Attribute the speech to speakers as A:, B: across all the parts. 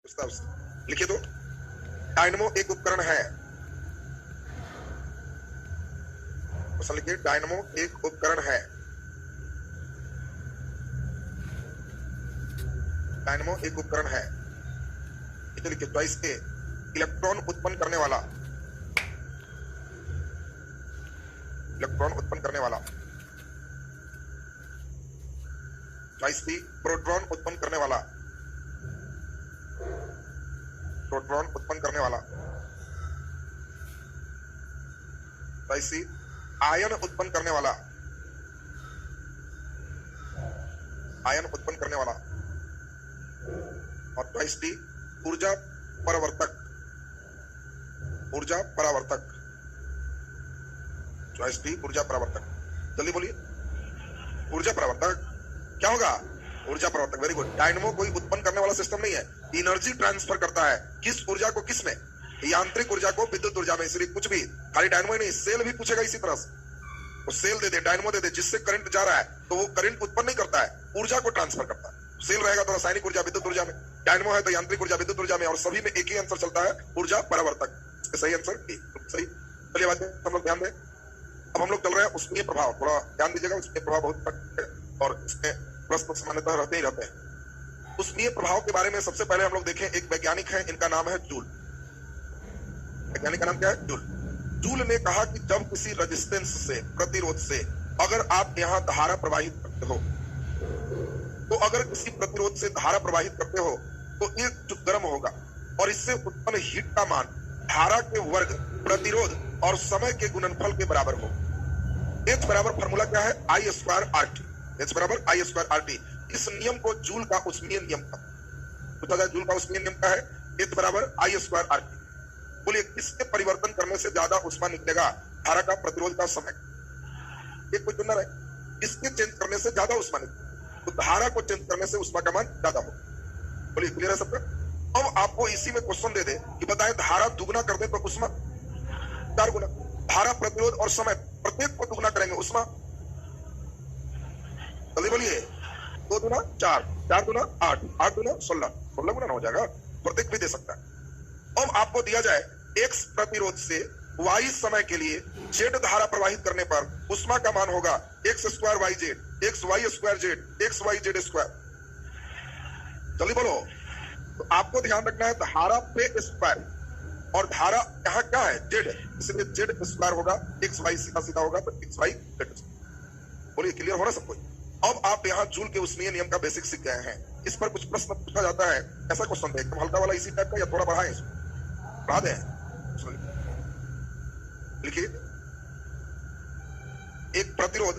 A: प्रस्ताव से लिखिए तो डायनमो एक उपकरण है। क्वेश्चन लिखिए, डायनमो एक उपकरण है। डायनमो एक उपकरण है। इसे लिखिए, चॉइस ए इलेक्ट्रॉन उत्पन्न करने वाला। इलेक्ट्रॉन उत्पन्न करने वाला। चॉइस बी प्रोटॉन उत्पन्न करने वाला। प्रोटॉन उत्पन्न करने वाला। चॉइस सी आयन उत्पन्न करने वाला। आयन उत्पन्न करने वाला। और चॉइस डी ऊर्जा परावर्तक। ऊर्जा परावर्तक। चॉइस डी ऊर्जा परावर्तक। जल्दी बोलिए, ऊर्जा परावर्तक क्या होगा? ऊर्जा परावर्तक। Very good. डायनमो कोई उत्पन्न करने वाला सिस्टम नहीं है, एनर्जी ट्रांसफर करता है। किस ऊर्जा को किस में? यांत्रिक ऊर्जा को विद्युत ऊर्जा में। इसलिए कुछ भी, खाली डायनमो ही नहीं, सेल भी पूछेगा इसी तरह से। वो सेल दे दे, डायनमो दे दे, जिससे करंट जा रहा है तो वो करंट उत्पन्न नहीं करता है, ऊर्जा को ट्रांसफर करता है। सेल रहेगा तो रासायनिक ऊर्जा विद्युत ऊर्जा में, डायनमो है तो यांत्रिक ऊर्जा विद्युत ऊर्जा में, और सभी में एक ही आंसर चलता है, ऊर्जा परावर्तक। सही आंसर सही। चलिए बात हम लोग ध्यान दें। अब हम लोग चल रहे हैं उष्मीय प्रभाव, थोड़ा ध्यान दीजिएगा। उष्मीय प्रभाव बहुत है और इसमें प्रश्न सामान्यतः रहते ही रहते हैं। उष्मीय प्रभाव के बारे में सबसे पहले हम लोग देखें, एक वैज्ञानिक है, इनका नाम है जूल। वैज्ञानिक का नाम क्या है? जूल। जूल ने कहा कि जब किसी रेजिस्टेंस से, प्रतिरोध से, अगर आप यहां धारा प्रवाहित करते हो, तो अगर किसी प्रतिरोध से धारा प्रवाहित करते हो तो एक जो गर्म होगा और इससे उत्पन्न हीट का मान धारा के वर्ग, प्रतिरोध और समय के गुणनफल के बराबर हो। H बराबर फॉर्मूला क्या है? I square RT। H बराबर I स्क्वायर RT। इस नियम को जूल का उष्मीय नियम का पूछा जाए। जूल का उष्मीय नियम क्या है? H बराबर I स्क्वायर RT। बोलिए, किसके परिवर्तन करने से ज्यादा उष्मा निकलेगा? धारा का, प्रतिरोध का, समय। एक कोई चुनना है, इसके चेंज करने से ज्यादा उष्मा निकलेगा, तो धारा को चेंज करने से उष्मा का मान ज्यादा हो। बोलिए, क्लियर है सबका? अब आपको इसी में क्वेश्चन दे दे कि बताएं धारा दुगना कर दे तो उष्मा 4 गुना। धारा, प्रतिरोध और समय प्रत्येक को दुगना करेंगे, उष्मा जल्दी बोलिए, 2 दुना 4, 4 दुना 8, 8 दुना 16, 16 गुना हो जाएगा। प्रत्येक भी दे सकता है। अब आपको दिया जाए X प्रतिरोध से Y समय के लिए Z धारा प्रवाहित करने पर उष्मा का मान होगा X square YZ, XY square Z, XYZ square. जल्दी बोलो। तो आपको ध्यान रखना है धारा पे स्क्वायर, और धारा यहाँ क्या है? Z, इसलिए Z स्क्वायर होगा, XY सीधा सीधा होगा तो XYZ। बोलिए, क्लियर हो रहा सबको? अब आप यहाँ जूल के उष्मीय नियम का बेसिक सीख गए हैं। इस पर कुछ प्रश्न पूछा जाता है, ऐसा क्वेश्चन है एकदम हल्का वाला इसी टाइप का, या थोड़ा बढ़ाएं इसको? बढ़ा दें। लिखिए, एक प्रतिरोध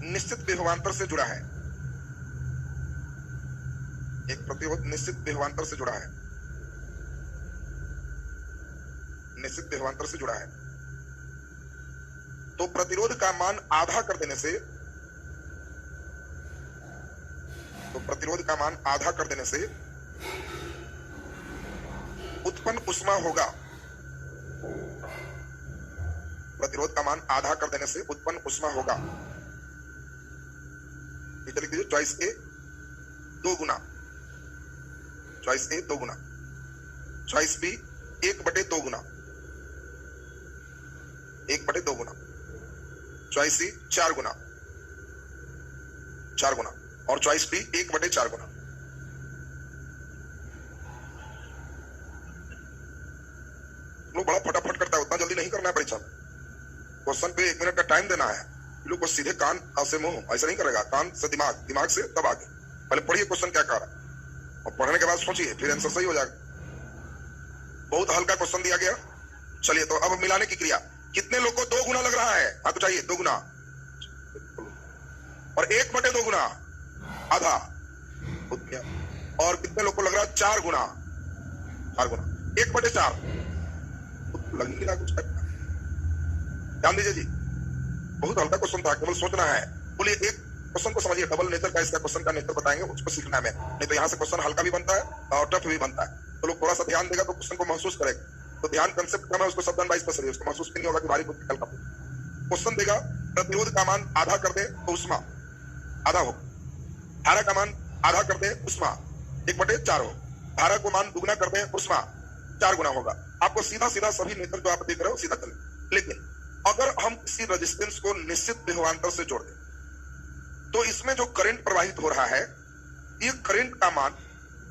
A: निश्चित विभवांतर से जुड़ा है। एक प्रतिरोध निश्चित विभवांतर से जुड़ा है। निश्चित विभवांतर से जुड़ा है तो प्रतिरोध का मान आधा कर देने से, उत्पन्न उष्मा होगा। प्रतिरोध का मान आधा कर देने से उत्पन्न उष्मा होगा। लिख दीजिए, चॉइस ए 2 गुना। चॉइस ए 2 गुना। चॉइस बी 1/2 गुना। 1/2 गुना। चॉइस सी 4 गुना। 4 गुना। और चॉइस डी 1/4 गुना। लोग बड़ा फटाफट करता है, उतना जल्दी नहीं करना है परीक्षा में। क्वेश्चन पे 1 मिनट का टाइम देना है। लोग को सीधे कान से मुंह ऐसा नहीं करेगा, कान से दिमाग, दिमाग से तब आगे। पहले पढ़िए क्वेश्चन क्या कह रहा है, और पढ़ने के बाद सोचिए, फिर आंसर सही हो जाएगा। बहुत हल्का क्वेश्चन दिया गया। चलिए, तो अब मिलाने की क्रिया। कितने लोग को 2 गुना लग रहा है? हाँ तो चाहिए 2 गुना, और 1/2 गुना आधा। और कितने लोग को लग रहा है 4 गुना? 4 गुना। 1/4 लग नहीं रहा कुछ। ध्यान दीजिए जी, बहुत हल्का क्वेश्चन था, केवल सोचना है। बोलिए, एक क्वेश्चन को समझिए, डबल नेचर का इसका क्वेश्चन का नेचर बताएंगे, उसको सीखना है। नहीं तो यहाँ से क्वेश्चन हल्का भी बनता है और टफ भी बनता है। तो लोग थोड़ा सा ध्यान देगा तो क्वेश्चन को महसूस करेगा। तो ध्यान कंसेप्ट कम है, उसको शब्द वाइज पसंद है, उसको महसूस नहीं होगा कि भारी कुछ हल्का। क्वेश्चन देगा, प्रतिरोध का मान आधा कर दे तो उष्मा आधा हो। धारा का मान आधा कर दें उष्मा 1/4 हो। धारा को मान दुगना कर दें उष्मा 4 गुना होगा। आपको सीधा सीधा सभी मीटर जो आप देख रहे हो सीधा चले। लेकिन अगर हम किसी रेजिस्टेंस को निश्चित विभवांतर से जोड़ दें तो इसमें जो करंट प्रवाहित हो रहा है, ये करंट का मान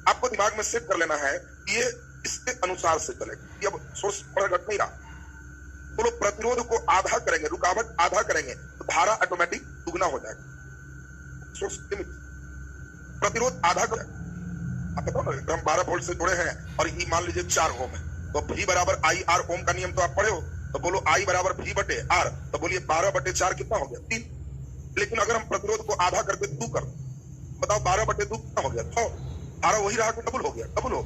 A: आपको दिमाग में सेट कर लेना है, ये इसके अनुसार से चलेगा। ये अब सोर्स घट नहीं रहा, तो लोग प्रतिरोध को आधा करेंगे, रुकावट आधा करेंगे तो धारा ऑटोमेटिक दुगना हो जाएगा। सोर्स लिमिट प्रतिरोध आधा कर, आप बताओ ना, हम 12 वोल्ट से जुड़े हैं और ई मान लीजिए 4 ओम है, तो V बराबर आई आर ओम का नियम तो आप पढ़े हो, तो बोलो I बराबर V बटे आर, तो बोलिए 12/4 कितना हो गया 3। लेकिन अगर हम प्रतिरोध को आधा करके 2 कर, बताओ 12/2 कितना हो गया 6। धारा वही रहा कि डबल हो गया, डबल हो।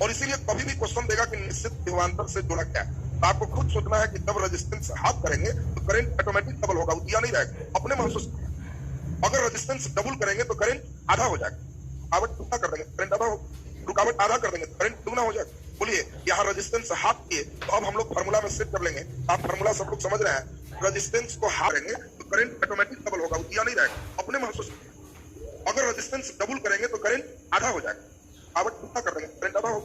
A: और इसीलिए कभी भी क्वेश्चन देगा कि निश्चित विभवांतर से जुड़ा क्या है, तो आपको खुद सोचना है कि जब रेजिस्टेंस हाफ करेंगे तो करंट ऑटोमेटिक डबल होगा, दिया नहीं रहेगा, अपने महसूस करना। अगर रेजिस्टेंस डबल करेंगे तो करंट आधा हो जाएगा, रुकावट दुगना कर देंगे करंट आधा हो, रुकावट आधा कर देंगे करंट दुगना हो जाएगा। बोलिए यहाँ रेजिस्टेंस हाफ किए तो अब हम लोग फार्मूला में सेट कर लेंगे। आप फार्मूला सब लोग समझ रहे हैं, रेजिस्टेंस को हाफ करेंगे तो करंट ऑटोमेटिक डबल होगा, दिया नहीं रहेगा, अपने महसूस। अगर रेजिस्टेंस डबल करेंगे तो करंट आधा हो जाएगा, रुकावट दुगना कर देंगे करंट आधा हो,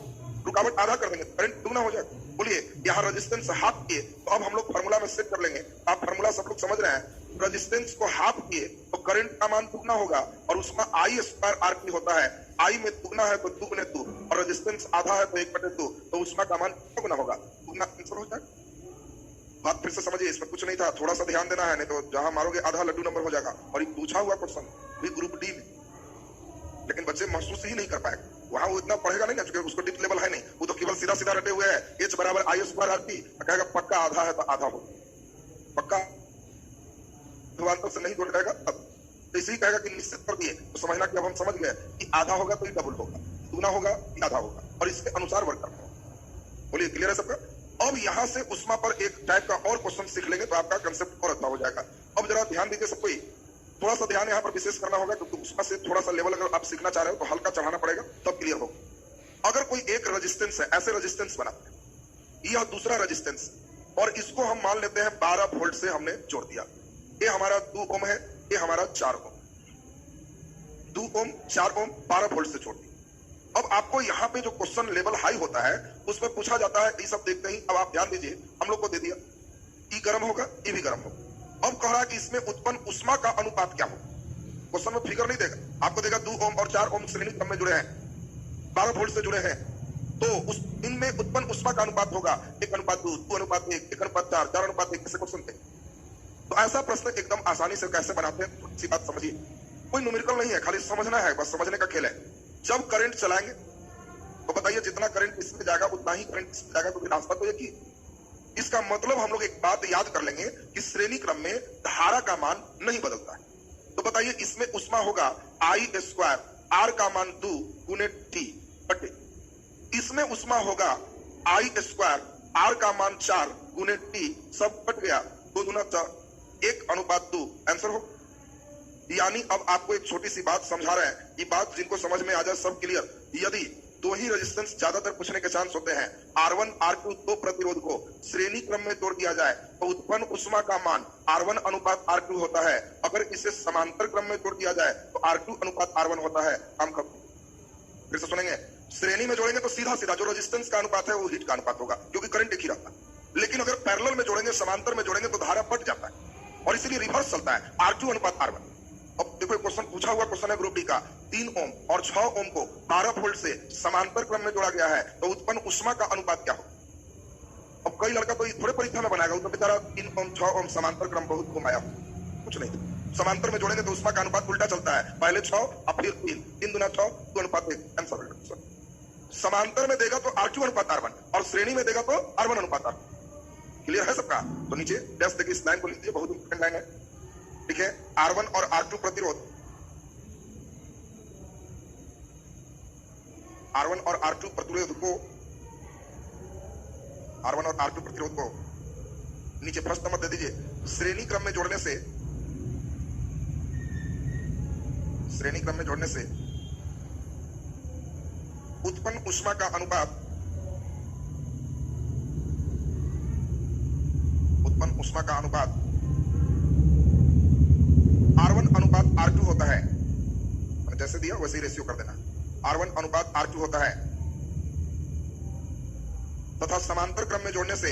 A: रुकावट आधा कर देंगे करंट दुगना हो जाएगा। बोलिए यहाँ रेजिस्टेंस हाफ किए तो अब हम लोग फार्मूला में सेट कर लेंगे। आप फार्मूला सब लोग समझ रहे हैं, रेजिस्टेंस को हाफ किए तो करंट का मान दुगना होगा और उसमें I स्क्वायर आर की होता है। I में दुगना है तो 2 × 2 और रेजिस्टेंस आधा है तो 1/2, तो उसमें का मान दुगना होगा, दुगना आंसर हो जाएगा। बात फिर से समझिए, इसमें कुछ नहीं था, थोड़ा सा ध्यान देना है, नहीं तो जहां मारोगे आधा लड्डू नंबर हो जाएगा। और ये पूछा हुआ क्वेश्चन भी ग्रुप डी में, लेकिन बच्चे महसूस ही नहीं कर पाएगा, वहां वो इतना पढ़ेगा नहीं ना, क्योंकि उसको डिप लेवल है नहीं, वो तो केवल सीधा सीधा रटे हुए है H बराबर I स्क्वायर आर टी, कहेगा पक्का आधा है तो आधा हो, पक्का विभवांतर से नहीं जोड़ जाएगा तब। तो इसी कहेगा कि निश्चित कर दिए तो समझना कि अब हम समझ गए कि आधा होगा तो ये डबल होगा, दुगना होगा ये आधा होगा, और इसके अनुसार वर्क करना होगा। बोलिए क्लियर है सबका? अब यहाँ से उष्मा पर एक टाइप का और क्वेश्चन सीख लेंगे तो आपका कंसेप्ट और अच्छा हो जाएगा। अब जरा ध्यान दीजिए सबको, थोड़ा सा ध्यान यहाँ पर विशेष करना होगा, क्योंकि उष्मा से थोड़ा सा लेवल अगर आप सीखना चाह रहे हो तो हल्का चढ़ाना पड़ेगा तब क्लियर होगा। अगर कोई एक रेजिस्टेंस है, ऐसे रेजिस्टेंस बनाते हैं, यह दूसरा रेजिस्टेंस, और इसको हम मान लेते हैं 12 वोल्ट से हमने जोड़ दिया, ये हमारा 2 ओम है, ये हमारा 4 ओम, 2 ओम 4 ओम 12 वोल्ट से जोड़ दी। अब आपको यहाँ पे जो क्वेश्चन लेवल हाई होता है उसमें पूछा जाता है, ये सब देखते ही अब आप ध्यान दीजिए, हम लोग को दे दिया ई गर्म होगा, ये भी गर्म होगा। अब कह रहा है कि इसमें उत्पन्न उष्मा का अनुपात क्या हो। क्वेश्चन में फिगर नहीं देगा, आपको देगा 2 ओम और 4 ओम श्रेणी क्रम में जुड़े हैं, 12 वोल्ट से जुड़े हैं, तो उस इनमें उत्पन्न उष्मा का अनुपात होगा 1:2, 2:1, 1:4, 4:1, ऐसे क्वेश्चन थे। तो ऐसा प्रश्न एकदम आसानी से कैसे बनाते हैं, थोड़ी सी बात समझिए, कोई न्यूमेरिकल नहीं है, खाली समझना है, बस समझने का खेल है। जब करंट चलाएंगे तो बताइए जितना करंट इसमें जाएगा उतना ही करंट इसमें जाएगा, तो रास्ता तो एक ही। इसका मतलब हम लोग एक बात याद कर लेंगे कि श्रेणी क्रम में धारा का मान नहीं बदलता है। तो बताइए इसमें उष्मा होगा I स्क्वायर, R का मान 2 × T बटे, इसमें उष्मा होगा I स्क्वायर, R का मान 4 × T, सब कट गया, 2 दूना 4, 1:2 आंसर हो। यानी अब आपको एक छोटी सी बात समझा रहे हैं, ये बात जिनको समझ में आ जाए सब क्लियर। यदि दो ही रेजिस्टेंस ज्यादातर पूछने के चांस होते हैं, R1 R2 दो प्रतिरोध को श्रेणी क्रम में जोड़ दिया जाए तो उत्पन्न उष्मा का मान R1 अनुपात R2 होता है। अगर इसे समांतर क्रम में जोड़ दिया जाए तो R2 अनुपात R1 होता है। काम खत्म। फिर से सुनेंगे, श्रेणी में जोड़ेंगे तो सीधा सीधा जो रेजिस्टेंस का अनुपात है वो हीट का अनुपात होगा, क्योंकि करंट एक ही रहता है। लेकिन अगर पैरेलल में जोड़ेंगे, समांतर में जोड़ेंगे तो धारा बढ़ जाता है और इसीलिए रिवर्स चलता है, R2 अनुपात R1। अब देखो क्वेश्चन पूछा हुआ क्वेश्चन है ग्रुप डी का, 3 ओम और 6 ओम को 12 वोल्ट से समांतर क्रम में जोड़ा गया है तो उत्पन्न उष्मा का अनुपात क्या हो। अब कई लड़का तो थोड़े परीक्षा में बनाएगा, तो बेचारा 3 ओम 6 ओम समांतर क्रम बहुत घुमाया हो, कुछ नहीं। समांतर में जोड़ेंगे तो उष्मा का अनुपात उल्टा चलता है, पहले 6 और फिर 3, 3 दूना 6, 2:1 आंसर। समांतर में देगा तो R2 अनुपात R1 और श्रेणी में देगा तो R1 अनुपात R2। क्लियर है सबका? तो नीचे डैश देखिए, इस लाइन को लिखिए, बहुत इंपॉर्टेंट लाइन है। ठीक है, R1 और R2 प्रतिरोध, R1 और R2 प्रतिरोध को, R1 और R2 प्रतिरोध को नीचे प्रश्न नंबर दे दीजिए। श्रेणी क्रम में जोड़ने से, श्रेणी क्रम में जोड़ने से उत्पन्न उष्मा का अनुपात, उत्पन्न उष्मा का अनुपात R1 अनुपात R2 होता जैसे दिया वैसे ही रेशियो कर देना। R1 अनुपात R2 होता है तथा समांतर क्रम में जोड़ने से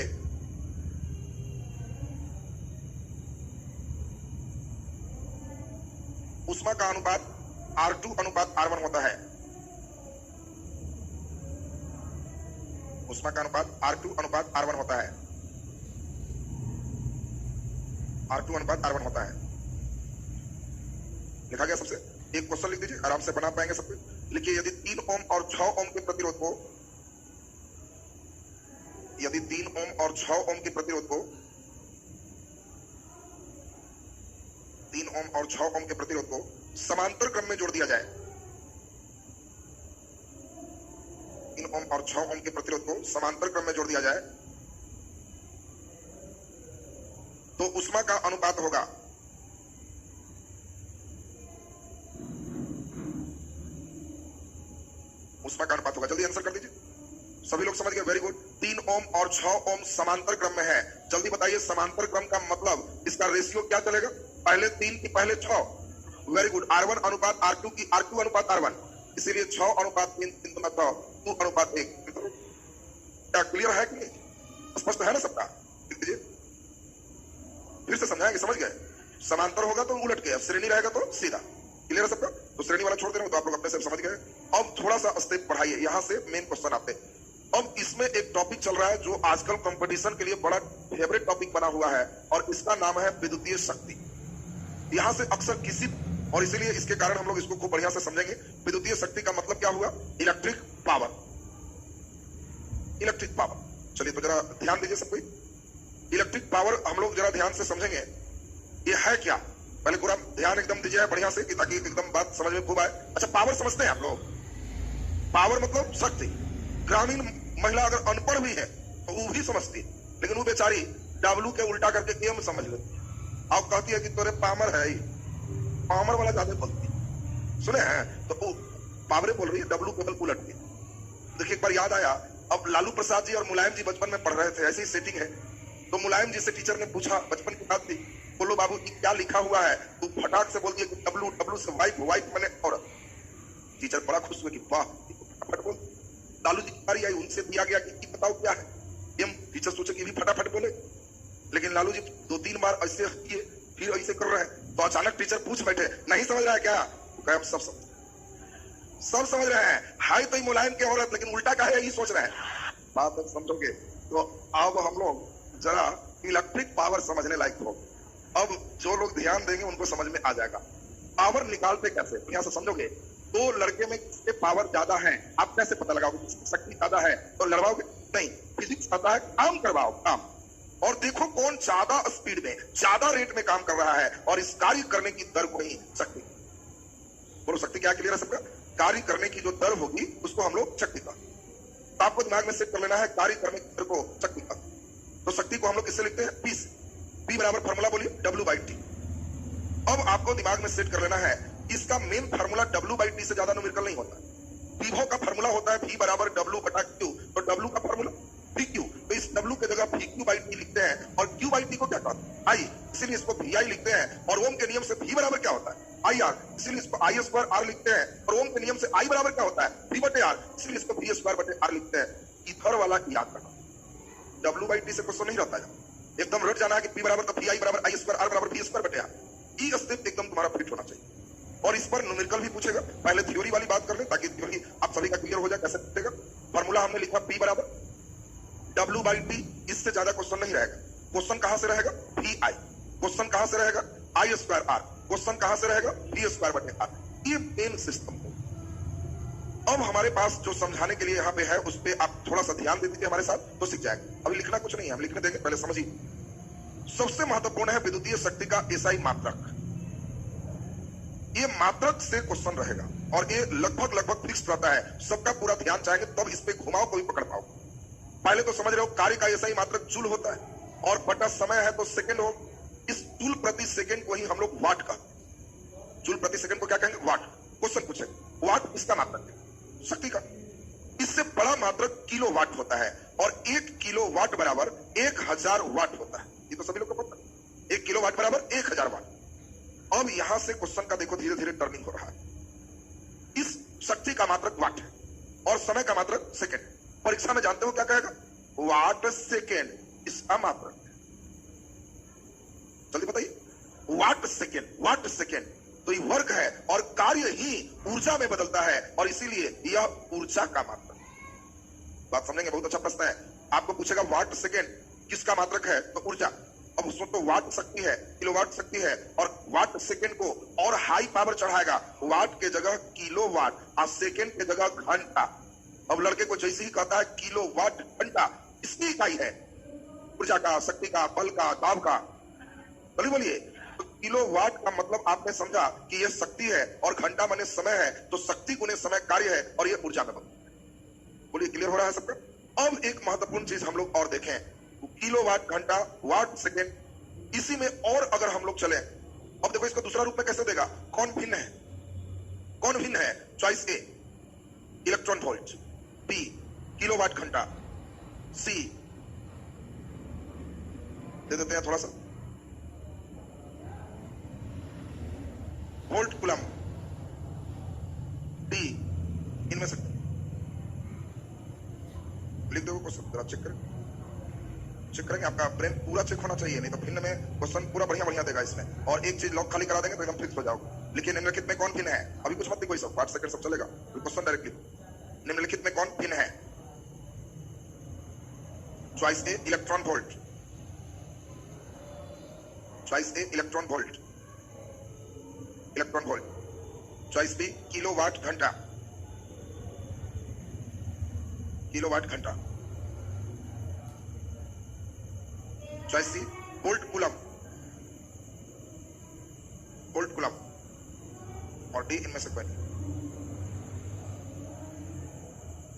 A: उष्मा का अनुपात R2 अनुपात R1 होता है। उष्मा का अनुपात R2 अनुपात R1 होता है। R2 अनुपात R1 होता है। लिखा गया सबसे? एक क्वेश्चन लिख दीजिए, आराम से बना पाएंगे सब कुछ। लिखिए, यदि 3 ओम और 6 ओम के प्रतिरोध को, यदि 3 ओम और 6 ओम के प्रतिरोध को, 3 ओम और 6 ओम के प्रतिरोध को समांतर क्रम में जोड़ दिया जाए, 3 ओम और 6 ओम के प्रतिरोध को समांतर क्रम में जोड़ दिया जाए, तो उष्मा का अनुपात होगा उष्मा का अनुपात होगा। जल्दी आंसर कर दीजिए, सभी लोग समझ गए? Very good. 3 ओम और 6 ओम समांतर क्रम में है। जल्दी बताइए, समांतर क्रम का मतलब इसका रेशियो क्या चलेगा? पहले 3 की पहले 6। Very good. R1 अनुपात R2 की R2 अनुपात R1, इसीलिए 6 अनुपात 3, 3 गुना 6, 2 अनुपात 1। क्या क्लियर है कि नहीं? स्पष्ट है ना सबका? लिख दीजिए, फिर से समझाएंगे, समझ गए? समांतर होगा तो उलट के, श्रेणी रहेगा तो सीधा। क्लियर है सबका? तो श्रेणी वाला छोड़ दे रहे हो तो आप लोग अपने से समझ गए। अब थोड़ा सा स्टेप बढ़ाइए, यहां से मेन क्वेश्चन आते हैं। अब इसमें एक टॉपिक चल रहा है जो आजकल कंपटीशन के लिए बड़ा फेवरेट टॉपिक बना हुआ है, और इसका नाम है विद्युतीय शक्ति। यहां से अक्सर किसी, और इसीलिए इसके कारण हम लोग इसको खूब बढ़िया से समझेंगे। विद्युतीय शक्ति का मतलब क्या हुआ? Electric power. इलेक्ट्रिक पावर, चलिए तो जरा ध्यान दीजिए सब कोई। इलेक्ट्रिक पावर हम लोग जरा ध्यान से समझेंगे, ये है क्या। पहले पूरा ध्यान एकदम दीजिए बढ़िया से, कि ताकि एकदम बात समझ में खूब आए। अच्छा, पावर समझते हैं आप लोग? पावर मतलब शक्ति। ग्रामीण महिला अगर अनपढ़ भी है तो वो भी समझती है, लेकिन वो बेचारी डब्लू के उल्टा करके एम समझ लेती है। अब कहती है कि तोरे पामर है, पामर वाला ज्यादा बोलती है। सुने हैं? तो वो पावरे बोल रही है, डब्लू केवल उलट के। देखिए, एक बार याद आया, अब लालू प्रसाद जी और मुलायम जी बचपन में पढ़ रहे थे, ऐसी सेटिंग है। तो मुलायम जी से टीचर ने पूछा, बचपन की बात थी, बोलो बाबू क्या लिखा हुआ है? तो फटाक से बोलती है कि डब्लू, डब्लू से वाइफ, वाइफ मैंने औरत। टीचर बड़ा खुश हुए कि वाह, फटाफट बोल। लालू जी की बारी आई, उनसे दिया गया कि बताओ क्या है एम। टीचर सोचे कि भी फटाफट बोले, लेकिन लालू जी 2-3 बार ऐसे किए, फिर ऐसे कर रहे हैं। तो अचानक टीचर पूछ बैठे, नहीं समझ रहा है क्या? तो सब समझ रहे हैं, हाय तो मुलायम की औरत, लेकिन उल्टा क्या है यही सोच रहे हैं। बात समझोगे? तो अब हम लोग जरा इलेक्ट्रिक पावर समझने लायक हो। अब जो लोग ध्यान देंगे उनको समझ में आ जाएगा। पावर निकालते कैसे, यहाँ से समझोगे? 2 लड़के में किसके पावर ज्यादा है, आप कैसे पता लगाओगे? किसकी शक्ति ज्यादा है तो लड़वाओगे? नहीं, फिजिक्स आता है, काम करवाओ काम, और देखो कौन ज्यादा स्पीड में, ज्यादा रेट में काम कर रहा है, और इस कार्य करने की दर को ही शक्ति। बोलो शक्ति क्या? क्लियर है सबका? कार्य करने की जो दर होगी उसको हम लोग शक्ति का। तो आपको दिमाग में सेट कर लेना है, कार्य करने की दर को शक्ति का। तो शक्ति को हम लोग किससे लिखते हैं? P से। P बराबर फॉर्मूला बोलिए W/T। अब आपको दिमाग में सेट कर लेना है, इसका मेन फार्मूला W/T से ज्यादा न्यूमेरिकल नहीं होता। विभव का फार्मूला होता है V बराबर W/Q, तो W का फार्मूला VQ। तो इस W के जगह VQ/T लिखते हैं, और Q/T को क्या कहते हैं? I, इसीलिए इसको VI लिखते हैं। और ओम के नियम से V बराबर क्या होता है? IR, इसीलिए इसको I² R लिखते हैं। और ओम के नियम से I बराबर क्या होता है? V/R, इसीलिए इसको V²/R लिखते हैं। इधर वाला याद करना, W/T से क्वेश्चन नहीं रहता है, एकदम रट जाना है कि P बराबर तो VI बराबर I² R बराबर V²/R। ये स्टेप एकदम तुम्हारा फिट होना चाहिए। और इस पर न्यूमेरिकल भी पूछेगा। पहले थ्योरी वाली बात कर ले, ताकि थ्योरी आप सभी का क्लियर हो जाए कैसे पूछेगा। फॉर्मूला हमने लिखा P बराबर W/T, इससे ज्यादा क्वेश्चन नहीं रहेगा। क्वेश्चन कहां से रहेगा? VI। क्वेश्चन कहां से रहेगा? I²R। क्वेश्चन कहां से रहेगा? V²/R। ये मेन सिस्टम हो। अब हमारे पास जो समझाने के लिए यहाँ पे है, उस पे आप थोड़ा सा ध्यान दे दीजिए हमारे साथ, तो सीख जाएगा। अभी लिखना कुछ नहीं है, हम लिखने देंगे, पहले समझिए। सबसे महत्वपूर्ण है विद्युतीय शक्ति का SI मात्रक। ये मात्रक से क्वेश्चन रहेगा, और ये लगभग फिक्स रहता है। सबका पूरा ध्यान चाहेंगे तब इस पे घुमाओ कोई पकड़ पाओ। पहले तो समझ रहे हो, कार्य का SI मात्रक जूल होता है, और बटा समय है तो सेकंड हो। इस जूल प्रति सेकंड को ही हम लोग वाट का, जूल प्रति सेकंड को क्या कहेंगे? वाट। क्वेश्चन पूछे, वाट इसका मात्रक है शक्ति का। इससे बड़ा मात्रक किलो वाट होता है, और 1 किलो वाट बराबर 1000 वाट होता है। ये तो सभी लोग को पता है, 1 किलो वाट बराबर 1000 वाट। अब यहां से क्वेश्चन का देखो धीरे धीरे टर्निंग हो रहा है। शक्ति का मात्रक वाट है और समय का मात्रक सेकेंड। परीक्षा में जानते हो क्या कहेगा? वाट सेकेंड इसका मात्रक। जल्दी बताइए, वाट सेकेंड, वाट सेकेंड। तो ये वर्क है और कार्य ही ऊर्जा में बदलता है और इसीलिए यह ऊर्जा का मात्रक। बात समझेंगे? बहुत अच्छा प्रश्न है। आपको पूछेगा वाट सेकेंड किसका मात्रक है, तो ऊर्जा। अब उसमें तो वाट शक्ति है, किलोवाट शक्ति है और वाट सेकेंड को और हाई पावर चढ़ाएगा। वाट के जगह किलोवाट और सेकेंड के जगह घंटा। अब लड़के को जैसे ही कहता है किलोवाट घंटा, इसकी इकाई है ऊर्जा का, शक्ति का, बल का, दाब का। बोलिए, तो किलोवाट का मतलब आपने समझा कि यह शक्ति है और घंटा माने समय है, तो शक्ति गुने समय कार्य है और यह ऊर्जा में बदलता है। बोलिए, क्लियर हो रहा है सबका? अब एक महत्वपूर्ण चीज हम लोग और देखें, किलोवाट घंटा, वाट सेकेंड। इसी में और अगर हम लोग चले, अब देखो इसको दूसरा रूप में कैसे देगा। कौन भिन्न है? कौन भिन्न है? Choice A electron volt, B kilowatt घंटा, सी दे देते हैं थोड़ा सा वोल्ट कूलम, डी इनमें से लिख दो क्वेश्चन, जरा चेक करें। चेक करेंगे, आपका ब्रेन पूरा चेक होना चाहिए, नहीं तो भिन्न में क्वेश्चन पूरा बढ़िया बढ़िया देगा इसमें। और एक चीज लॉक खाली करा देंगे तो एकदम फिक्स हो जाओगे। लिखिए, निम्नलिखित में कौन भिन्न है? अभी कुछ मत लिखो, सब 5 सेकंड सब चलेगा, क्वेश्चन डायरेक्टली। निम्नलिखित में कौन भिन्न है? Choice A electron volt, choice A electron volt, electron volt. Choice B kilowatt घंटा, किलोवाट घंटा। Choice C volt coulomb, volt coulomb. और डी इनमें से कोई नहीं।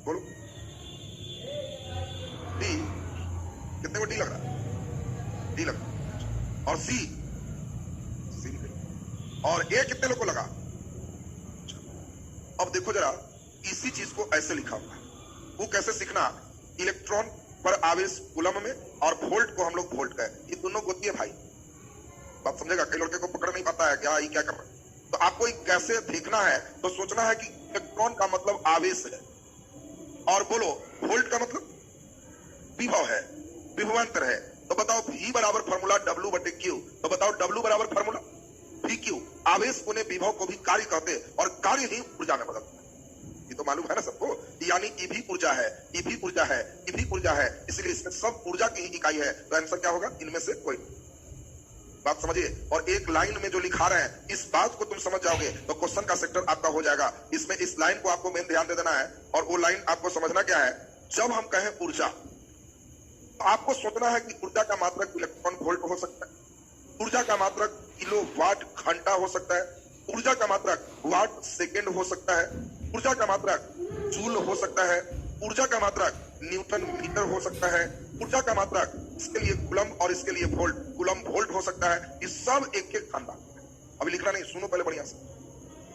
A: बोलो, डी कितने को डी लग रहा है? डी लग रहा है। और सी, सी और ए कितने लोग को लगा? अब देखो जरा, इसी चीज को ऐसे लिखा हुआ है, वो कैसे सीखना? इलेक्ट्रॉन पर आवेश कूलम में और वोल्ट को हम लोग वोल्ट कहें। ये दोनों गोती है भाई, बात समझेगा? कई लड़के को पकड़ नहीं पाता है क्या ये क्या कर रहा है। तो आपको कैसे देखना है, तो सोचना है कि इलेक्ट्रॉन का मतलब आवेश है और बोलो वोल्ट का मतलब विभव है, विभवांतर है। तो बताओ V बराबर फॉर्मूला W बटे Q, तो बताओ W बराबर फॉर्मूला VQ। आवेश को ने विभव को भी कार्य कहते और कार्य ही ऊर्जा में बदलता है। ये तो मालूम है ना सबको, यानी ई भी ऊर्जा है, ई भी ऊर्जा है, ई भी ऊर्जा है, इसलिए इसमें सब ऊर्जा की ही इकाई है। तो आंसर क्या होगा? इनमें से कोई। बात समझिए? और एक लाइन में जो लिखा रहे हैं, इस बात को तुम समझ जाओगे तो क्वेश्चन का सेक्टर आपका हो जाएगा। इसमें इस लाइन को आपको मेन ध्यान दे देना है और वो लाइन आपको समझना क्या है। जब हम कहें ऊर्जा, तो आपको सोचना है कि ऊर्जा का मात्रक इलेक्ट्रॉन वोल्ट हो सकता है, ऊर्जा का मात्रक किलोवाट घंटा हो सकता है, ऊर्जा का मात्रक वाट सेकेंड हो सकता है, ऊर्जा का मात्रक जूल हो सकता है, ऊर्जा का मात्रक न्यूटन मीटर हो सकता है, ऊर्जा का मात्रक इसके लिए कूलम और इसके लिए वोल्ट, कूलम वोल्ट हो सकता है। ये सब एक एक खानदान। अभी लिखना नहीं, सुनो पहले बढ़िया से।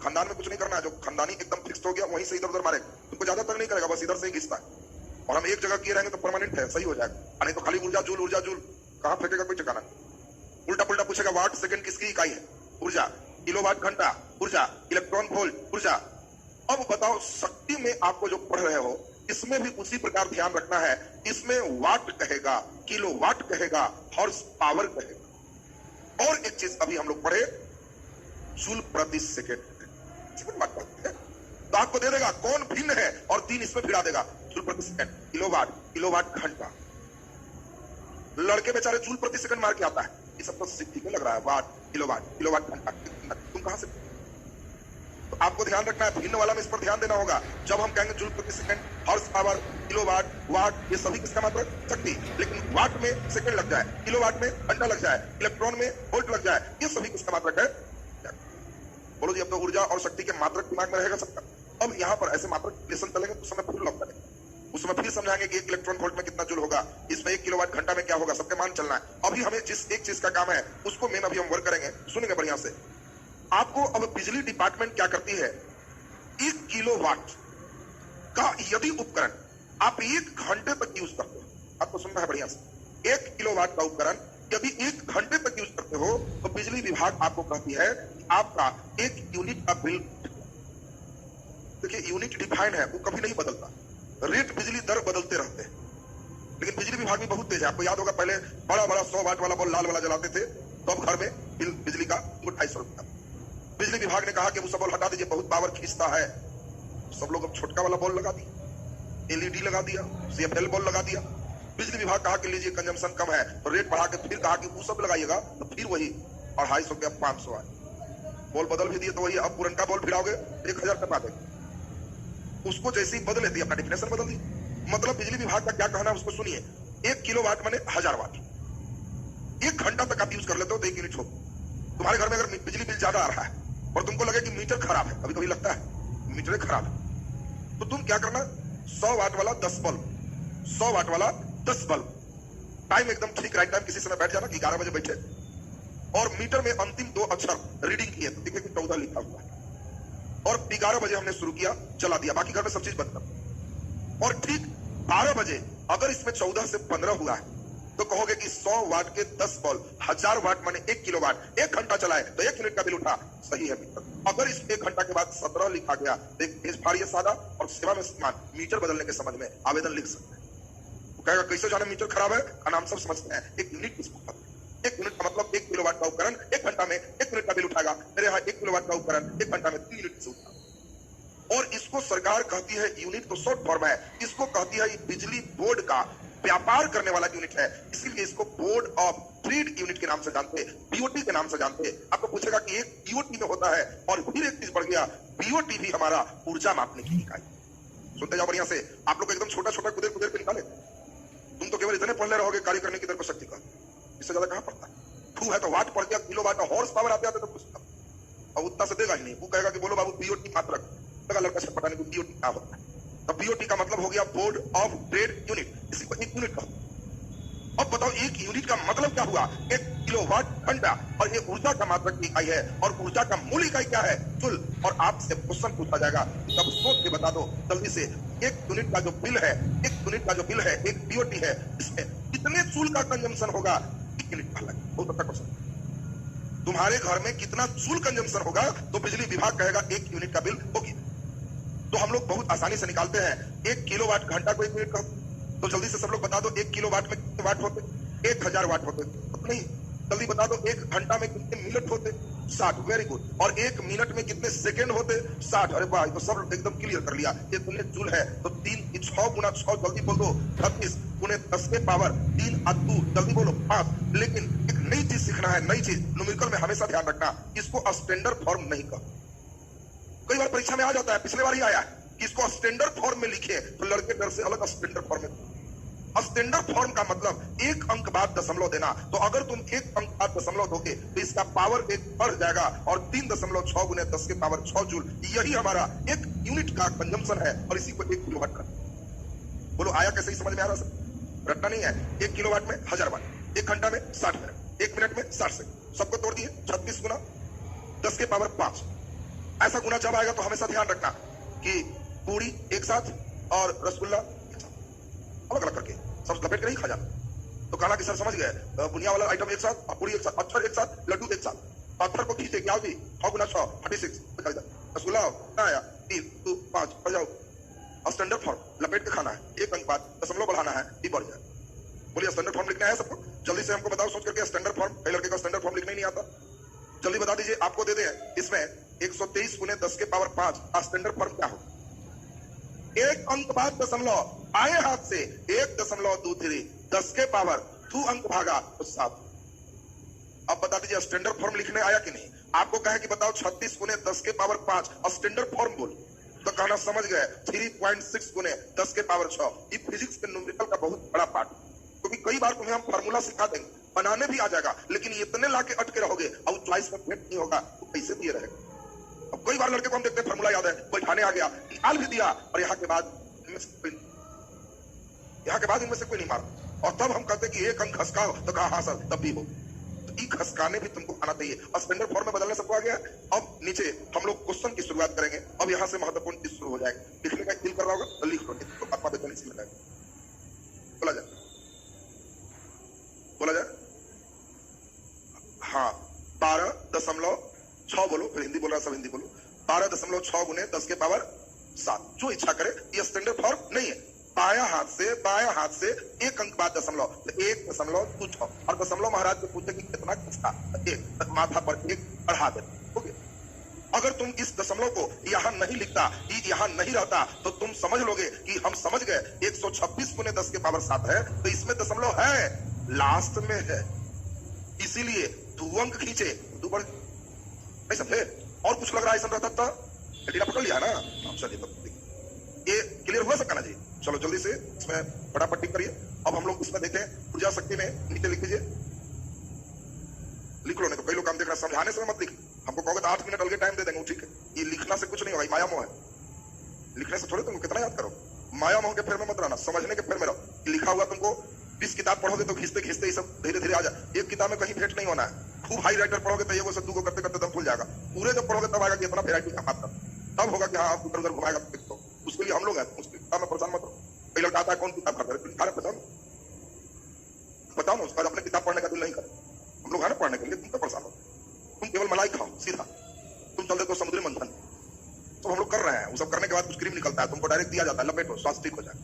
A: खानदान में कुछ नहीं करना है, जो खानदानी एकदम फिक्स हो गया वहीं से इधर उधर मारेगा, तुमको ज्यादा तक नहीं करेगा, बस इधर से ही घिसता है। और हम एक जगह किए रहेंगे तो परमानेंट है, सही हो जाएगा। नहीं तो खाली ऊर्जा जूल कहां फेंकेगा कोई ठिकाना नहीं। उल्टा पुल्टा पूछेगा, वाट सेकंड किसकी इकाई है? ऊर्जा। किलोवाट घंटा ऊर्जा, इलेक्ट्रॉन वोल्ट ऊर्जा। अब बताओ, शक्ति में आपको जो पढ़ रहे हो इसमें भी उसी प्रकार ध्यान रखना है। इसमें वाट कहेगा, किलोवाट कहेगा, हॉर्स पावर कहेगा। और एक चीज अभी हम लोग पढ़े, जूल प्रति सेकेंड। तो आपको दे देगा कौन भिन्न है और 3 इसमें भिड़ा देगा। जूल प्रति सेकेंड, किलोवाट, किलोवाट घंटा। लड़के बेचारे जूल प्रति सेकंड मार के आता है, ये सब तो सिद्धि में लग रहा है। वाट, किलोवाट, किलोवाट घंटा, तुम कहां से? तो आपको ध्यान रखना है, भिन्न वाला में इस पर ध्यान देना होगा। जब हम कहेंगे जूल प्रति सेकंड, हॉर्स पावर, किलोवाट, वाट, ये सभी किसका मात्रक? शक्ति। लेकिन वाट में सेकंड लग जाए, किलोवाट में घंटा लग जाए, इलेक्ट्रॉन में वोल्ट लग जाए, ये सभी किसका मात्रक है? बोलो जी, अब तो ऊर्जा और शक्ति के मात्रक दिमाग में रहेगा सबका। अब यहाँ पर ऐसे मात्रक लेसन चलेंगे तो समय फिर लॉक करेंगे, उस समय फिर समझाएंगे कि 1 इलेक्ट्रॉन वोल्ट में कितना जूल होगा, इसमें 1 किलोवाट घंटा में क्या होगा, सबके मान चलना है। अभी हमें जिस एक चीज का काम है उसको मेन अभी हम वर्क करेंगे, सुनेंगे बढ़िया से। आपको अब बिजली डिपार्टमेंट क्या करती है, 1 किलोवाट का यदि उपकरण आप 1 घंटे तक यूज करते हो, आपको सुनना है बढ़िया से, 1 किलोवाट का उपकरण यदि 1 घंटे तक यूज करते हो तो बिजली विभाग आपको कहती है कि आपका 1 यूनिट का बिल देखिए यूनिट डिफाइन है, वो कभी नहीं बदलता। रेट बिजली दर बदलते रहते हैं, लेकिन बिजली विभाग भी बहुत तेज है। आपको याद होगा पहले बड़ा बड़ा 100 वाट वाला बल्ब लाल वाला जलाते थे, तो अब घर में बिल बिजली का 250 रुपया। बिजली विभाग ने कहा कि वो सब बल्ब हटा दीजिए, बहुत पावर खींचता है। सब लोग अब छोटका वाला बल्ब लगा दिया, एलईडी लगा दिया, सीएफएल बल्ब लगा दिया। बिजली विभाग कहा कि लीजिए कंजम्पशन कम है, तो रेट बढ़ा के फिर कहा कि वो सब लगाइएगा, तो फिर वही 250 के अब 500 आए। बॉल बदल भी दिए, तो वही अब पुरनका बॉल फिराओगे 1000 का पा देंगे। उसको जैसे ही बदले दिए, अपना डिफिनेशन बदल दी। मतलब बिजली विभाग का क्या कहना है उसको सुनिए। 1 किलोवाट माने 1000 वाट। 1 घंटा तक आप यूज कर लेते हो तो 1 यूनिट हो। तुम्हारे घर में अगर बिजली बिल ज्यादा आ रहा है और तुमको लगे कि मीटर खराब है, कभी कभी लगता है मीटर खराब है, तो तुम क्या करना, 100 वाट वाला 10 बल्ब, 100 वाट वाला 10 बल्ब, टाइम एकदम ठीक राइट टाइम किसी समय बैठ जाना कि 11 बजे बैठे, और मीटर में अंतिम 2 अक्षर रीडिंग किए, तो देखिए कि 14 लिखा हुआ है, और 11 बजे हमने शुरू किया, चला दिया, बाकी घर में सब चीज बंद कर। और ठीक 12 बजे अगर इसमें 14 से 15 हुआ है, तो कहोगे कि 100 वाट के 10 बल्ब, 1000 वाट माने 1 किलोवाट, 1 घंटा चलाए तो 1 यूनिट का बिल उठा, सही है मीटर। अगर इस 1 घंटा के बाद 17 लिखा गया, तो फाड़िए सादा और सेवा में समान मीटर बदलने के संबंध में आवेदन लिख सकते हैं। वो कहेगा कैसे जाने मीटर खराब है, का नाम सब समझते हैं, 1 यूनिट किसको कहते हैं। 1 यूनिट का मतलब 1 किलोवाट का उपकरण 1 घंटा में 1 यूनिट का बिल उठाएगा। मेरे यहाँ 1 किलोवाट का उपकरण 1 घंटा में 3 यूनिट से उठा। और इसको सरकार कहती है, यूनिट तो शॉर्ट फॉर्म है, इसको कहती है बिजली बोर्ड का व्यापार करने वाला यूनिट है, इसीलिए इसको बोर्ड ऑफ ट्रेड यूनिट के नाम से जानते हैं, बीओटी के नाम से जानते हैं। आपको पूछेगा कि एक बीओटी में होता है, और फिर एक चीज बढ़ गया, बीओटी भी हमारा ऊर्जा मापने की इकाई। सुनते जाओ बढ़िया से, आप लोग एकदम छोटा छोटा कुदेर कुदेर के निकाले, तुम तो केवल इतने पढ़ने रहोगे कार्य करने की दर को शक्ति का, इससे ज्यादा कहां पड़ता है। फू है तो वाट पड़ गया, किलो वाट, हॉर्स पावर आते आते तो कुछ और उतना से देगा ही नहीं। वो कहेगा कि बोलो बाबू बीओटी मात्रक, लगा लड़का से पता नहीं बीओटी क्या होता है। तो बीओटी का मतलब हो गया बोर्ड ऑफ ट्रेड यूनिट, इसी को 1 यूनिट कहा। अब बताओ 1 यूनिट का मतलब क्या हुआ, 1 किलोवाट घंटा, और ये ऊर्जा का मात्रक की इकाई है, और ऊर्जा का मूल इकाई क्या है, जूल। और आपसे क्वेश्चन पूछा जाएगा, तब सोच के बता दो जल्दी से, 1 यूनिट का जो बिल है, 1 यूनिट का जो बिल है, 1 बीओटी है, इसमें कितने जूल का कंजम्पशन होगा, 1 यूनिट का। बहुत अच्छा क्वेश्चन। तुम्हारे घर में कितना जूल कंजम्पशन होगा, तो बिजली विभाग कहेगा 1 यूनिट का बिल होगी। तो हम लोग बहुत आसानी से निकालते हैं, 1 किलोवाट घंटा को 1 मिनट का, तो जल्दी से सब लोग बता दो 1 किलोवाट में कितने वाट होते, 1000 वाट होते। नहीं, जल्दी बता दो 1 घंटा में कितने मिनट होते, 60। Very good. और 1 मिनट में कितने सेकंड होते, 60। अरे वाह, तो सब एकदम क्लियर कर लिया। ये तुमने जूल है, तो 6 गुना 6, जल्दी बोल दो, 36 गुने 10 के पावर 3 और 2, जल्दी बोलो 5। लेकिन एक नई चीज सीखना है, नई चीज न्यूमेरिकल में हमेशा ध्यान रखना, इसको स्टैंडर्ड फॉर्म नहीं कहो। कई बार परीक्षा में आ जाता है, पिछले बार ही आया कि इसको स्टैंडर्ड फॉर्म में लिखे, तो लड़के डर से अलग स्टैंडर्ड फॉर्म में। स्टैंडर्ड फॉर्म का मतलब 1 अंक बाद दशमलव देना। तो अगर तुम 1 अंक बाद दशमलव दोगे, तो इसका पावर 1 बढ़ जाएगा, और 3.6 गुने 10 के पावर 6 जूल, यही हमारा 1 यूनिट का कंजम्पशन है, और इसी को 1 किलोवाट का। बोलो आया कैसे ही समझ में आ रहा है? रटना नहीं है। 1 किलोवाट में 1000 वाट, 1 घंटा में 60 मिनट, 1 मिनट में 60 सेकंड, सबको तोड़ दिए, 36 गुना 10 के पावर 5। ऐसा गुना जब आएगा तो हमेशा ध्यान रखना कि पूरी एक साथ और रसगुल्ला एक साथ, अलग अलग करके, सब लपेट के नहीं खा जाना। तो कहना कि सर समझ गए, बुनिया वाला आइटम एक साथ, और पूरी एक साथ, पत्थर एक साथ, लड्डू एक साथ। पत्थर को खींचे क्या होगी, 6 गुना 6 36, रसगुल्ला आया 3 2 5 बढ़ जाओ। और स्टैंडर्ड फॉर्म लपेट के खाना है, 1 अंक बाद दशमलव बढ़ाना है, ये बढ़ जाए। बोलिए स्टैंडर्ड फॉर्म लिखना है सबको, जल्दी से हमको बताओ सोच करके स्टैंडर्ड फॉर्म। कई लड़के का स्टैंडर्ड फॉर्म लिखना ही नहीं आता, जल्दी बता दीजिए। आपको दे दें इसमें 123 गुने 10 के पावर 5, स्टैंडर्ड फॉर्म क्या हो? 1 अंक बाद दशमलव, आए हाथ से 1.23, 10 के पावर 2 अंक भागा तो 7। अब बता दीजिए स्टैंडर्ड फॉर्म लिखने आया कि नहीं? आपको कहे कि बताओ 36 गुने 10 के पावर 5 और स्टैंडर्ड फॉर्म बोल, तो कहना समझ गए 3.6 गुने 10 के पावर 6। ये फिजिक्स के न्यूमेरिकल का बहुत बड़ा पार्ट, क्योंकि कई बार तुम्हें हम फार्मूला सिखा देंगे, बनाने भी आ जाएगा, लेकिन इतने लाके अटके रहोगे और चॉइस में भेंट नहीं होगा, तो कैसे दिए रहेगा। अब कई बार लड़के को हम देखते हैं फार्मूला याद है, बैठाने आ गया, निकाल भी दिया, और यहाँ के बाद इनमें से कोई नहीं मारा। और तब हम कहते कि 1 अंक खसका हो, तो कहा हाँ सर तब भी हो। तो ये खसकाने भी तुमको आना चाहिए, और स्टैंडर्ड फॉर्म में बदलने सबको आ गया। अब नीचे हम लोग क्वेश्चन की शुरुआत करेंगे। अब यहाँ से महत्वपूर्ण चीज शुरू हो जाएगा। लिखने का दिल कर रहा होगा तो लिख लो, तो आत्मा बेचैनी से लगाएगा। बोला जाए, बोला जाए। हाँ, 12.6 बोलो, फिर हिंदी बोल रहा, सब हिंदी बोलो। 12.6 गुने 10 के पावर 7। जो इच्छा करे, ये स्टैंडर्ड फॉर्म नहीं है। बाया हाथ से एक अंक बाद दशमलव, तो 1.26 और दशमलव महाराज को पूछे कि कितना किसका, एक माथा पर एक बढ़ा दे। ओके, अगर तुम इस दशमलव को यहां नहीं लिखता, यहां नहीं रहता, तो तुम समझ लोगे कि हम समझ गए 126 गुने 10 के पावर 7 है, तो इसमें दशमलव है, लास्ट में है, इसीलिए दो अंक खींचे, दोबारा नहीं समझे। और कुछ लग रहा है ऐसा रहता था, पकड़ लिया ना। चलिए तब ये क्लियर हुआ सकता ना जी। चलो जल्दी से इसमें फटाफट टिक करिए। अब हम लोग इसमें देखें ऊर्जा शक्ति में, नीचे लिख लीजिए, लिख लो, नहीं तो कई लोग काम देख रहे हैं, समझाने से मत लिख। हमको कहोगे तो 8 मिनट अलग टाइम दे देंगे, ठीक है। ये लिखना से कुछ नहीं होगा, माया मोह है, लिखने से थोड़े तुमको कितना याद करो। माया मोह के फेर में मत रहना, समझने के फेर में रहो। लिखा हुआ तुमको 20 किताब पढ़ोगे तो खींचते खींचते ये सब धीरे धीरे आ जाए। एक किताब में कहीं भेंट नहीं होना है। खूब हाई राइटर पढ़ोगे तो ये सब 2 करते करते दम खुल जाएगा। पूरे जब पढ़ोगे तब आएगा कि इतना वेराइटी का मात्रा, तब होगा कि हाँ आप उधर उधर घुमाएगा। तो उसके लिए हम लोग हैं, उसकी किताब में परेशान मत रहो। कई लड़का आता है, कौन किताब खाता है, बताओ ना, उसका अपने किताब पढ़ने का दिल नहीं कर। हम लोग है ना पढ़ने के लिए, तुम तो परेशान हो। तुम केवल मलाई खाओ सीधा, तुम चल देते हो समुद्री मंथन, तो हम लोग कर रहे हैं। वो सब करने के बाद कुछ क्रीम निकलता है, तुमको डायरेक्ट दिया जाता है, लपेटो स्वास्थ्य ठीक हो जाए।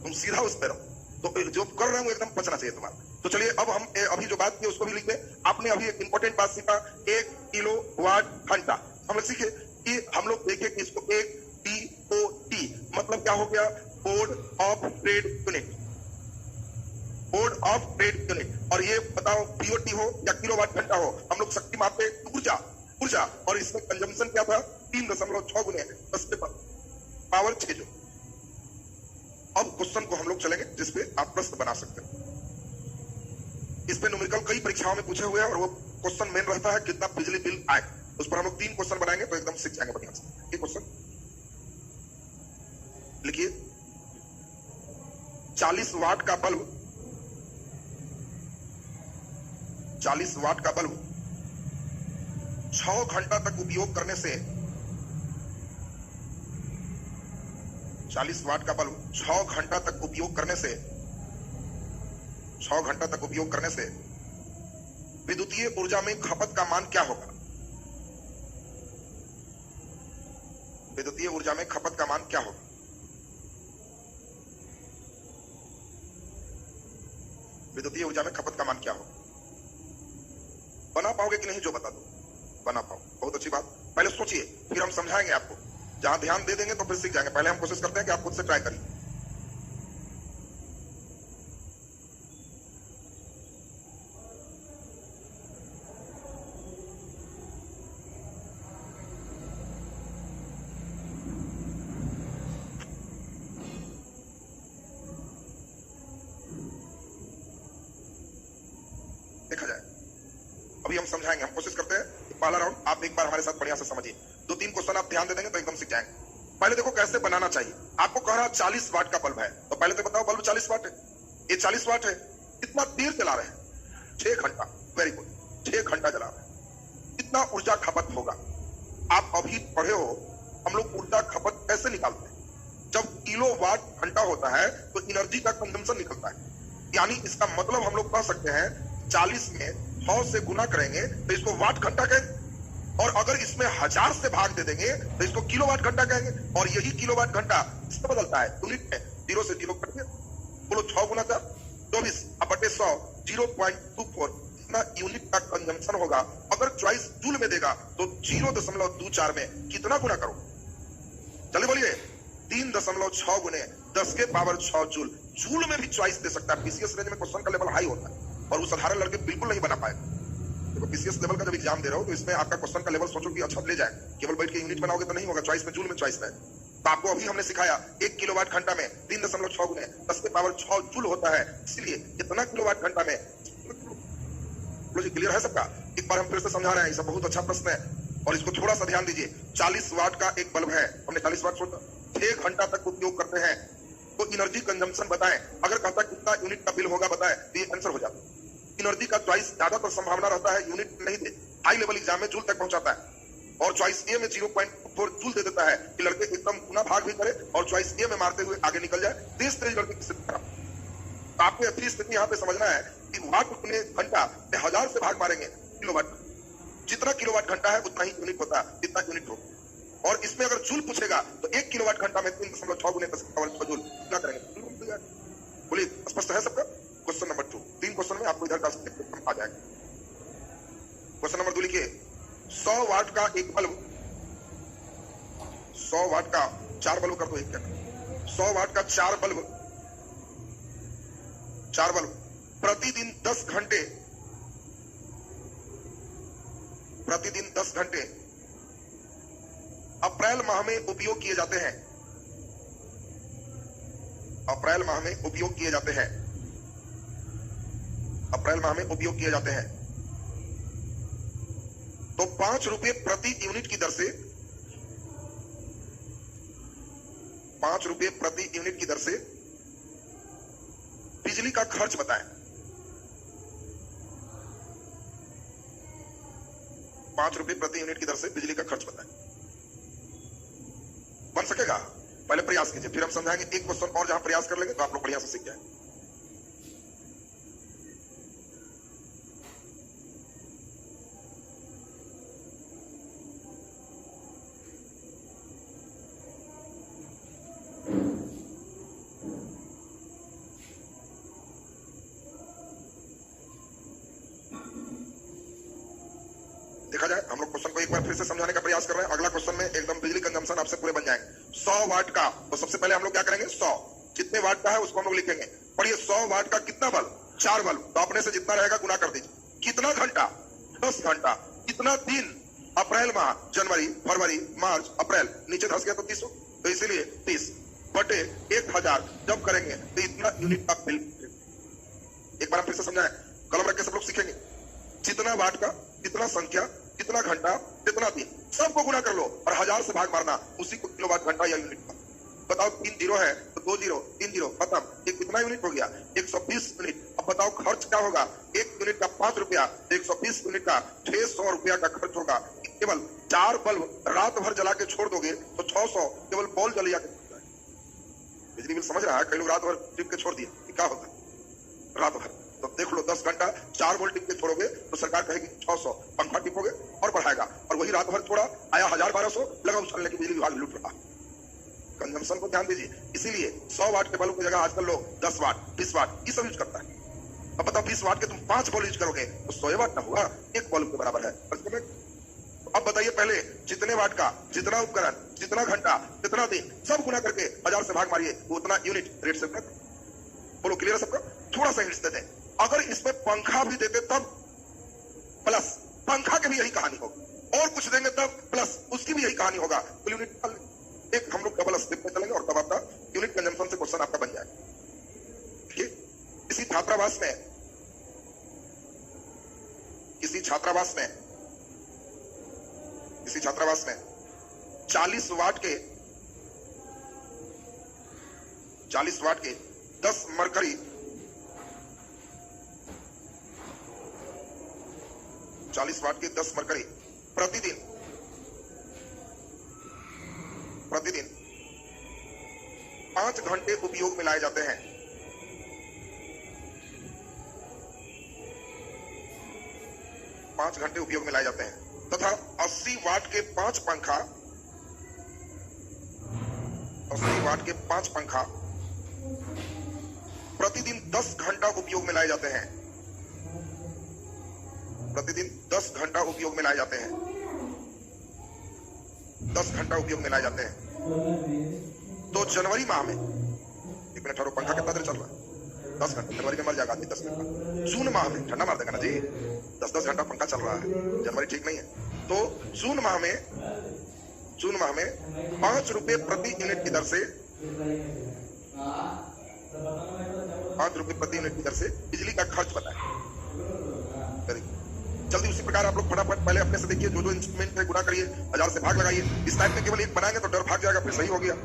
A: तुम सीधा उस पर रहो, तो जो कर रहे हैं वो एकदम बचना चाहिए तुम्हारा। तो चलिए अब हम अभी जो बात की उसको भी लिख दें। आपने अभी एक इंपॉर्टेंट बात सीखा, 1 किलोवाट घंटा। हम लोग सीखे कि हम लोग देखे कि इसको एक BOT मतलब क्या हो गया, board of trade unit, board of trade unit. और ये बताओ BOT हो या किलोवाट घंटा हो, हम लोग शक्ति मापते ऊर्जा, ऊर्जा। और इसमें कंजम्पशन क्या था, 3.6 गुने 10 के पावर 6 जो। अब क्वेश्चन को हम लोग चलेंगे जिसपे आप प्रश्न बना सकते हैं। इस पे न्यूमेरिकल कई परीक्षाओं में पूछे हुए हैं और वो क्वेश्चन मेन रहता है कितना बिजली बिल आए। उस पर हम लोग 3 क्वेश्चन बनाएंगे तो एकदम सीख जाएंगे बढ़िया से। ये क्वेश्चन लिखिए, 40 वाट का बल्ब, 40 वाट का बल्ब 6 घंटा तक उपयोग करने से, 40 वाट का बल्ब 6 घंटा तक उपयोग करने से, 6 घंटा तक उपयोग करने से विद्युतीय ऊर्जा में खपत का मान क्या होगा। विद्युतीय ऊर्जा में खपत का मान क्या होगा। विद्युतीय ऊर्जा में खपत का मान क्या होगा। बना पाओगे कि नहीं, जो बता दो, बना पाओ, बहुत अच्छी बात। पहले सोचिए, फिर हम समझाएंगे आपको। जहां ध्यान दे देंगे तो फिर सीख जाएंगे। पहले हम कोशिश करते हैं कि आप खुद से ट्राई करिए। देखा जाए, अभी हम समझाएंगे, हम कोशिश करते हैं। पहला राउंड आप एक बार हमारे साथ बढ़िया से समझिए। 2-3 क्वेश्चन आप ध्यान दे देंगे तो एकदम सीख जाएंगे। पहले देखो कैसे बनाना चाहिए। आपको कह रहा 40 वाट का बल्ब है, तो पहले तो बताओ बल्ब 40 वाट है, ये 40 वाट है, कितना देर चला रहे हैं, 6 घंटा। वेरी गुड, 6 घंटा चला रहे हैं, कितना ऊर्जा खपत होगा। आप अभी पढ़े हो, हम लोग ऊर्जा खपत कैसे निकालते हैं। जब किलोवाट घंटा होता है तो एनर्जी का कंजम्पशन निकलता है। यानी इसका मतलब हम लोग कह सकते हैं 40 में 100 से गुना करेंगे तो इसको वाट घंटा कहेंगे, और अगर इसमें 1000 से भाग दे देंगे तो इसको किलोवाट घंटा कहेंगे। और यही किलोवाट घंटा इससे बदलता है यूनिट में, 0 से 0 कट गया, बोलो 6 गुना 4 24 बटे 100 0.24 इतना यूनिट का कंजम्पशन होगा। अगर चॉइस जूल में देगा तो 0.24 में कितना गुना करो, चलिए बोलिए, 3.6 गुने 10 के पावर 6 जूल। जूल में भी चॉइस दे सकता है। पीसीएस रेंज में क्वेश्चन का लेवल हाई होता है और वो साधारण लड़के बिल्कुल नहीं बना पाए। देखो पीसीएस लेवल का जब एग्जाम दे रहे हो तो इसमें आपका क्वेश्चन का लेवल सोचो कि अच्छा ले जाए, केवल बैठ के यूनिट बनाओगे तो नहीं होगा, चॉइस में जूल में चॉइस है। तो आपको अभी हमने सिखाया 1 किलोवाट घंटा में 3.6 गुने 10 के पावर 6 जूल होता है, इसलिए इतना किलोवाट घंटा में। क्लियर है सबका। एक बार हम फिर से समझा रहे हैं, ये सब बहुत अच्छा प्रश्न है और इसको थोड़ा सा ध्यान दीजिए। 40 वाट का एक बल्ब है, हमने 40 वाट सोचा, 6 घंटा तक उपयोग करते हैं तो एनर्जी कंजम्पशन बताएं। अगर कहता कितना यूनिट का बिल होगा बताएं तो ये आंसर हो जाता। एनर्जी का चॉइस ज्यादातर संभावना रहता है यूनिट नहीं दे, हाई लेवल एग्जाम में जूल तक पहुंचाता है। और चॉइस ए में 0.4 जूल दे देता है कि लड़के एकदम गुना भाग भी करे और चॉइस ए में मारते हुए आगे निकल जाए। तेज लड़के की स्थिति खराब। तो आपको अच्छी स्थिति यहाँ पे समझना है कि वाट अपने घंटा में 1000 से भाग मारेंगे किलोवाट। जितना किलोवाट घंटा है उतना ही यूनिट होता है, जितना यूनिट हो। और इसमें अगर जूल पूछेगा तो 1 किलोवाट घंटा में 3.6 गुने 10 की पावर 6 जूल क्या करेंगे? बोलिए, स्पष्ट है सबका? क्वेश्चन नंबर 2, 3 क्वेश्चन में आपको इधर का आ जाएगा। क्वेश्चन नंबर 2 लिखिए, 100 वाट का एक बल्ब, 100 वाट का 4 बल्ब कर दो, एक क्या 100 वाट का 4 बल्ब प्रतिदिन 10 घंटे अप्रैल माह में उपयोग किए जाते हैं। अप्रैल माह में उपयोग किए जाते हैं। अप्रैल माह में उपयोग किए जाते हैं तो 5 रुपए प्रति यूनिट की दर से 5 रुपए प्रति यूनिट की दर से बिजली का खर्च बताएं। 5 रुपए प्रति यूनिट की दर से बिजली का खर्च बताएं। बन सकेगा? पहले प्रयास कीजिए, फिर हम समझाएंगे। एक क्वेश्चन और जहां प्रयास कर लेंगे तो आप लोग बढ़िया से सीख जाएंगे। देखा जाए, हम लोग क्वेश्चन को एक बार फिर से समझाने का प्रयास कर रहे हैं। अगला क्वेश्चन में एकदम बिजली कंजम्पशन आपसे पूरे बन जाएंगे। 100 वाट का, तो सबसे पहले हम लोग क्या करेंगे? 100 जितने वाट का है उसको हम लोग लिखेंगे। पढ़िए, 100 वाट का कितना बल्ब? 4 बल्ब। तो अपने से जितना रहेगा गुना कर दीजिए। कितना घंटा? 10 घंटा। कितना दिन? अप्रैल माह, जनवरी, फरवरी, मार्च, अप्रैल। नीचे धस गया तो 30, तो इसीलिए 30 बटे 1000 जब करेंगे तो इतना यूनिट का बिल। एक बार फिर से समझाएं, कलम रख के सब लोग सीखेंगे। जितना वाट का, कितना संख्या, कितना घंटा, कितना दिन, सबको गुना कर लो और 1000 से भाग मारना, उसी को किलोवाट घंटा या यूनिट का। बताओ, 3 जीरो है तो 2 जीरो, 3 जीरो खत्म। एक कितना यूनिट हो गया? 120 यूनिट। अब बताओ खर्च क्या होगा? 1 यूनिट का 5 रुपया, 120 यूनिट का 600 रुपया का खर्च होगा। केवल 4 बल्ब रात भर जला के छोड़ दोगे तो 600 केवल बॉल जलिया के बिजली बिल। समझ रहा है? कई लोग रात भर टिप के छोड़ दिए, क्या होता है रात भर? तो देख लो, 10 घंटा 4 वोल्ट टिप के छोड़ोगे तो सरकार कहेगी 600, पंखा टिपोगे और बढ़ाएगा। और वही रात भर छोड़ा, आया 1000-1200, लगा उछलने की बिजली विभाग लूट रहा। कंजम्पशन को ध्यान दीजिए। इसीलिए 100 वाट के बल्ब की जगह आजकल लोग 10 वाट, 20 वाट ये सब यूज करता है। अब बताओ, 20 वाट के तुम 5 बल्ब यूज करोगे तो 100 वाट ना हुआ, 1 बल्ब के बराबर है। अब बताइए, पहले जितने वाट का, जितना उपकरण, जितना घंटा, जितना दिन, सब गुना करके 1000 से भाग मारिए, वो उतना यूनिट रेट से। बोलो, क्लियर है सबका? थोड़ा सा हिंट्स देते हैं। अगर इसमें पंखा भी देते तब प्लस, पंखा की भी यही कहानी होगी, और कुछ देंगे तब प्लस, उसकी भी यही कहानी होगा। तो यूनिट एक हम लोग डबल स्टेप में चलेंगे और तब आपका यूनिट कंजम्पशन से क्वेश्चन आपका बन जाएगा। ठीक है? इसी छात्रावास में 40 वाट के 10 मरकरी 40 वाट के 10 मरकरी प्रतिदिन 5 घंटे उपयोग में लाए जाते हैं। 5 घंटे उपयोग में लाए जाते हैं तथा 80 वाट के 5 पंखा 80 वाट के 5 पंखा प्रतिदिन 10 घंटा उपयोग में लाए जाते हैं। प्रतिदिन 10 घंटा उपयोग में लाए जाते हैं। 10 घंटा उपयोग में लाए जाते हैं। तो जनवरी माह में, एक मिनट ठहरो, पंखा कितना देर चल रहा है? 10 घंटा। जनवरी में मर जाएगा आदमी 10 घंटा। जून माह में ठंडा मार देगा ना जी, 10-10 घंटा पंखा चल रहा है। जनवरी ठीक नहीं है। तो जून माह में 5 रुपए प्रति यूनिट की दर से 5 रुपए प्रति यूनिट की दर से बिजली का खर्च बताएं। जल्दी उसी प्रकार आप लोग फटाफट पहले अपने से देखिए, जो इंस्ट्रूमेंट है गुना करिए, 1000 से भाग लगाइए। इस टाइप में केवल एक बनाएंगे तो डर भाग जाएगा, फिर सही हो गया।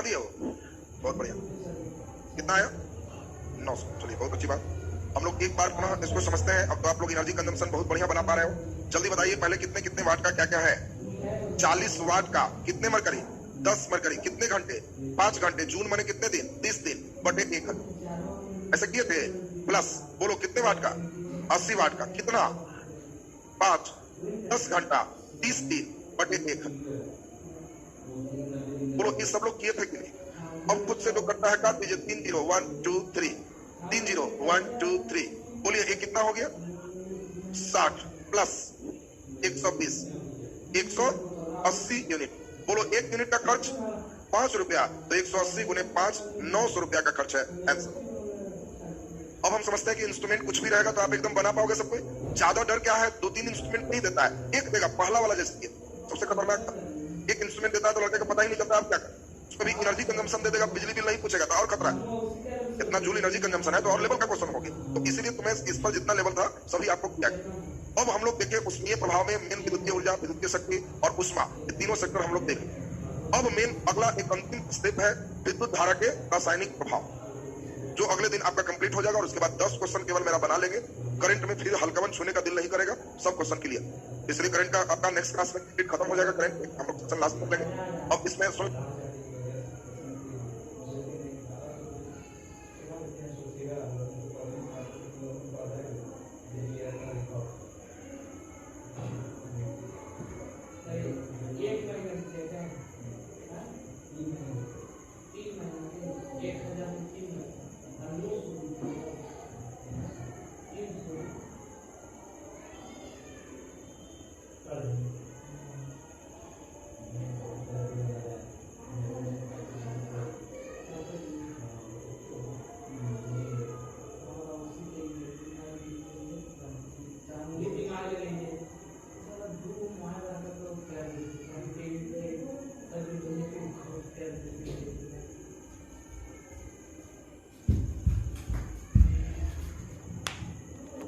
A: दिए हो, बहुत बढ़िया। कितना आया? 900। चलिए बहुत अच्छी बात। हम लोग एक बार पुनः इसको समझते हैं। अब तो आप लोग एनर्जी कंजम्पशन बहुत बढ़िया बना पा रहे हो। जल्दी बताइए पहले कितने कितने वाट का क्या क्या है? 40 वाट का कितने मरकरी? 10 मरकरी। कितने घंटे? 5 घंटे। जून माने कितने दिन? 30 दिन बटे 1 घंटे। ऐसे किए थे। प्लस बोलो कितने वाट का? 80 वाट का। कितना? 5 10 घंटा 30 दिन बटे 1 घंटे। बोलो ये सब लोग किए थे कि नहीं? अब खुद से जो करता है काट दीजिए। 3 0 1 2 3 3 0 1 2 3। बोलिए ये कितना हो गया? 60 प्लस 120 180 यूनिट। बोलो 1 यूनिट का खर्च 5 रुपया, तो 180 गुने 5 900 रुपया का खर्च है। आंसर। अब हम समझते हैं कि इंस्ट्रूमेंट कुछ भी रहेगा तो आप एकदम बना पाओगे सब कुछ। ज्यादा डर क्या है? 2-3 इंस्ट्रूमेंट नहीं देता है, एक देगा पहला वाला। जैसे सबसे खतरनाक एक इंस्ट्रूमेंट देता है तो लड़के को पता ही नहीं चलता आप क्या करें। उसको भी एनर्जी कंजम्पशन दे देगा, बिजली बिल नहीं पूछेगा, तो और खतरा है। इतना जूल एनर्जी कंजम्पशन है तो और लेवल का क्वेश्चन होगी। तो इसीलिए तुम्हें इस पर जितना लेवल था सभी आपको किया गया। अब हम लोग देखें उष्मीय प्रभाव में मेन विद्युतीय ऊर्जा, विद्युतीय शक्ति और उष्मा, ये तीनों सेक्टर हम लोग देखें। अब मेन अगला एक अंतिम स्टेप है विद्युत धारा के रासायनिक प्रभाव, जो अगले दिन आपका कंप्लीट हो जाएगा। और उसके बाद 10 क्वेश्चन केवल मेरा बना लेंगे। करंट में फिर हल्कावन छूने का दिल नहीं करेगा, सब क्वेश्चन क्लियर। इसलिए करंट का आपका नेक्स्ट क्लास में खत्म हो जाएगा। करंट हम लोग सेशन लास्ट में लेंगे। अब इसमें